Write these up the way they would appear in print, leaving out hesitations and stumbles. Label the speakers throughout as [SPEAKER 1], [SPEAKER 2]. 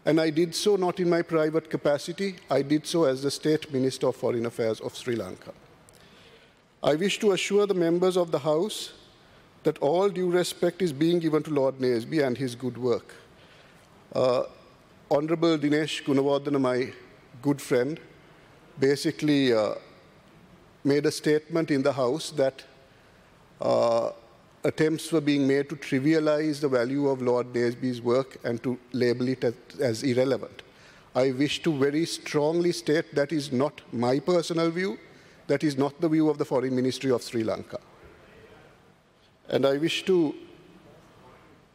[SPEAKER 1] And I did so not in my private capacity, I did so as the State Minister of Foreign Affairs of Sri Lanka. I wish to assure the members of the House that all due respect is being given to Lord Naseby and his good work. Honourable Dinesh Gunawardena, my good friend, basically made a statement in the House that attempts were being made to trivialize the value of Lord Naseby's work and to label it as irrelevant. I wish to very strongly state that is not my personal view, that is not the view of the Foreign Ministry of Sri Lanka. And I wish to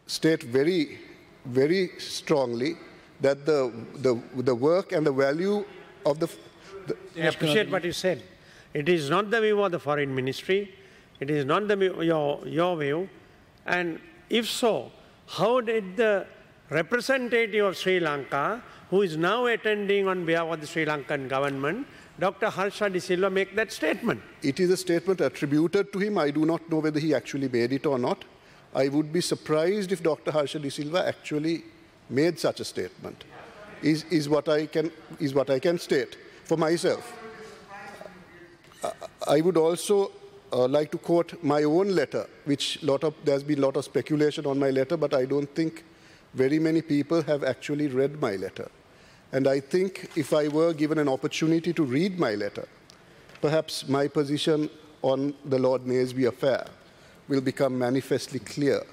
[SPEAKER 1] state very, very strongly that the work and the value of
[SPEAKER 2] I appreciate what you said. It is not the view of the Foreign Ministry. It is not your view. And if so, how did the representative of Sri Lanka, who is now attending on behalf of the Sri Lankan government, Dr. Harsha De Silva, make that statement? It
[SPEAKER 1] is a statement attributed to him. I do not know whether he actually made it or not. I would be surprised if Dr. Harsha De Silva actually made such a statement, is what I can state for myself. I would also like to quote my own letter, which there's been a lot of speculation on my letter, but I don't think very many people have actually read my letter. And I think if I were given an opportunity to read my letter, perhaps my position on the Lord Naseby affair will become manifestly clear.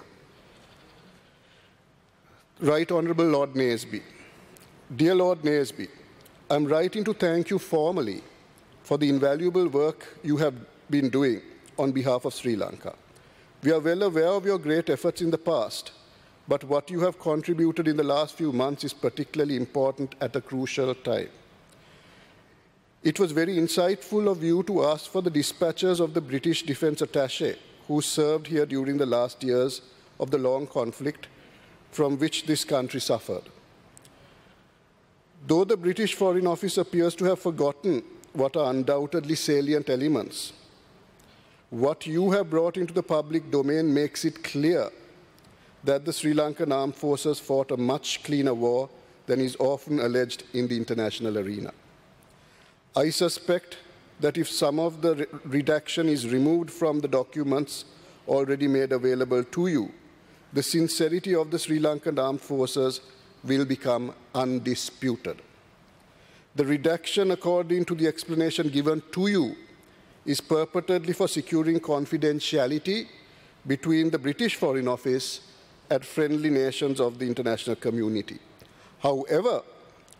[SPEAKER 1] Right Honourable Lord Naseby. Dear Lord Naseby, I'm writing to thank you formally for the invaluable work you have been doing on behalf of Sri Lanka. We are well aware of your great efforts in the past, but what you have contributed in the last few months is particularly important at a crucial time. It was very insightful of you to ask for the dispatches of the British Defence Attaché, who served here during the last years of the long conflict from which this country suffered. Though the British Foreign Office appears to have forgotten what are undoubtedly salient elements, what you have brought into the public domain makes it clear that the Sri Lankan armed forces fought a much cleaner war than is often alleged in the international arena. I suspect that if some of the redaction is removed from the documents already made available to you, the sincerity of the Sri Lankan armed forces will become undisputed. The redaction, according to the explanation given to you, is purportedly for securing confidentiality between the British Foreign Office and friendly nations of the international community. However,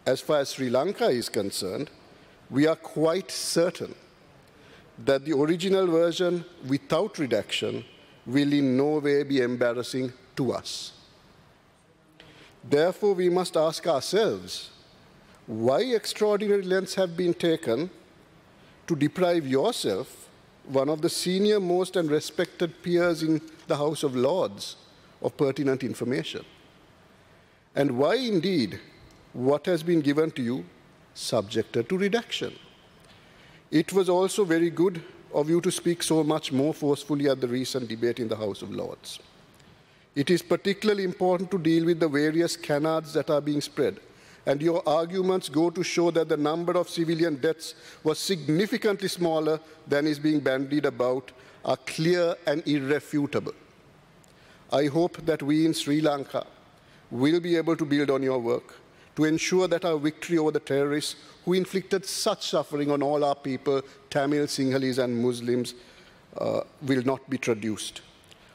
[SPEAKER 1] as far as Sri Lanka is concerned, we are quite certain that the original version without redaction will in no way be embarrassing to us. Therefore, we must ask ourselves why extraordinary lengths have been taken to deprive yourself, one of the senior most and respected peers in the House of Lords, of pertinent information. And why indeed what has been given to you subjected to redaction. It was also very good of you to speak so much more forcefully at the recent debate in the House of Lords. It is particularly important to deal with the various canards that are being spread, and your arguments go to show that the number of civilian deaths was significantly smaller than is being bandied about, are clear and irrefutable. I hope that we in Sri Lanka will be able to build on your work to ensure that our victory over the terrorists who inflicted such suffering on all our people, Tamil, Sinhalese and Muslims, will not be traduced.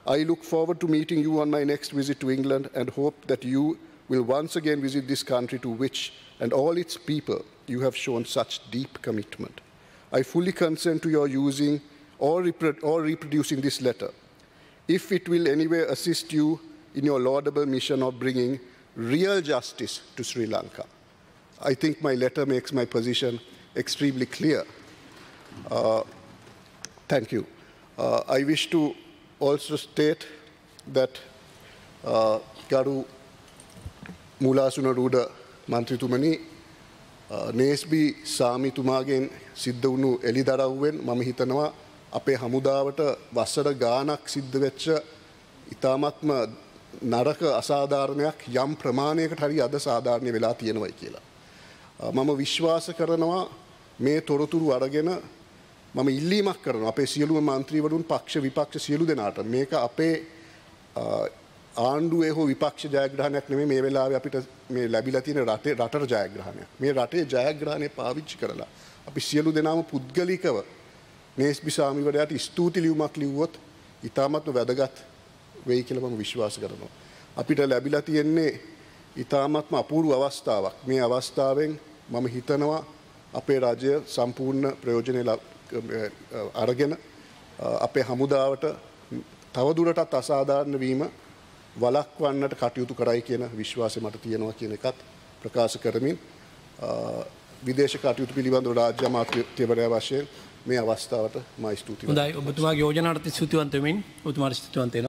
[SPEAKER 1] I look forward to meeting you on my next visit to England and hope that you will once again visit this country to which and all its people you have shown such deep commitment. I fully consent to your using or reproducing this letter, if it will anyway assist you in your laudable mission of bringing real justice to Sri Lanka. I think my letter makes my position extremely clear. Thank you. I wish to also state that Garu Mulasunarudha Mantritumani Naseby Samitumagen සිද්ධ වුණු එළිදරව්වෙන් මම හිතනවා අපේ හමුදාවට වසර ගාණක් සිද්ධ වෙච්ච ඉතාමත්ම නරක අසාධාරණයක් යම් ප්‍රමාණයකට හරි අද සාධාරණය වෙලා තියෙනවයි කියලා. මම විශ්වාස කරනවා මේ තොරතුරු අරගෙන මම ඉල්ලීමක් කරනවා අපේ සියලුම මන්ත්‍රීවරුන් පක්ෂ විපක්ෂ සියලු දෙනාට මේක අපේ ආණ්ඩුවේ හෝ විපක්ෂ ජයග්‍රහණයක් නෙමෙයි මේ වෙලාවේ අපිට මේ ලැබිලා තියෙන රටේ ජයග්‍රහණයක්. මේ රටේ ජයග්‍රහණය පාවිච්චි කරලා අපි සියලු දෙනාම පුද්ගලිකව නේස්බි සාමිවරයාට ස්තුති ලියුමක් ලිව්වොත් ඉතාමත්ම වැදගත් වෙයි කියලා මම විශ්වාස කරනවා. අපිට ලැබිලා තියෙන්නේ ඉතාමත්ම අපූර්ව අවස්ථාවක්. මේ අවස්ථාවෙන් මම හිතනවා අපේ රාජ්‍ය සම්පූර්ණ ප්‍රයෝජනෙ අරගෙන අපේ හමුදාවට තවදුරටත් අසාධාරණ වීම වළක්වන්නට කටයුතු කරයි කියන විශ්වාසය මට තියෙනවා කියන එකත් ප්‍රකාශ කරමින් විදේශ කටයුතු පිළිබඳව රාජ්‍ය අමාත්‍යවරයා වශයෙන් මේ අවස්ථාවට මා ස්තුතියි.
[SPEAKER 3] හොඳයි ඔබතුමාගේ යෝජනාවට ස්තුතිවන්ත වෙමින් ඔබතුමාට ස්තුතිවන්ත වෙනවා.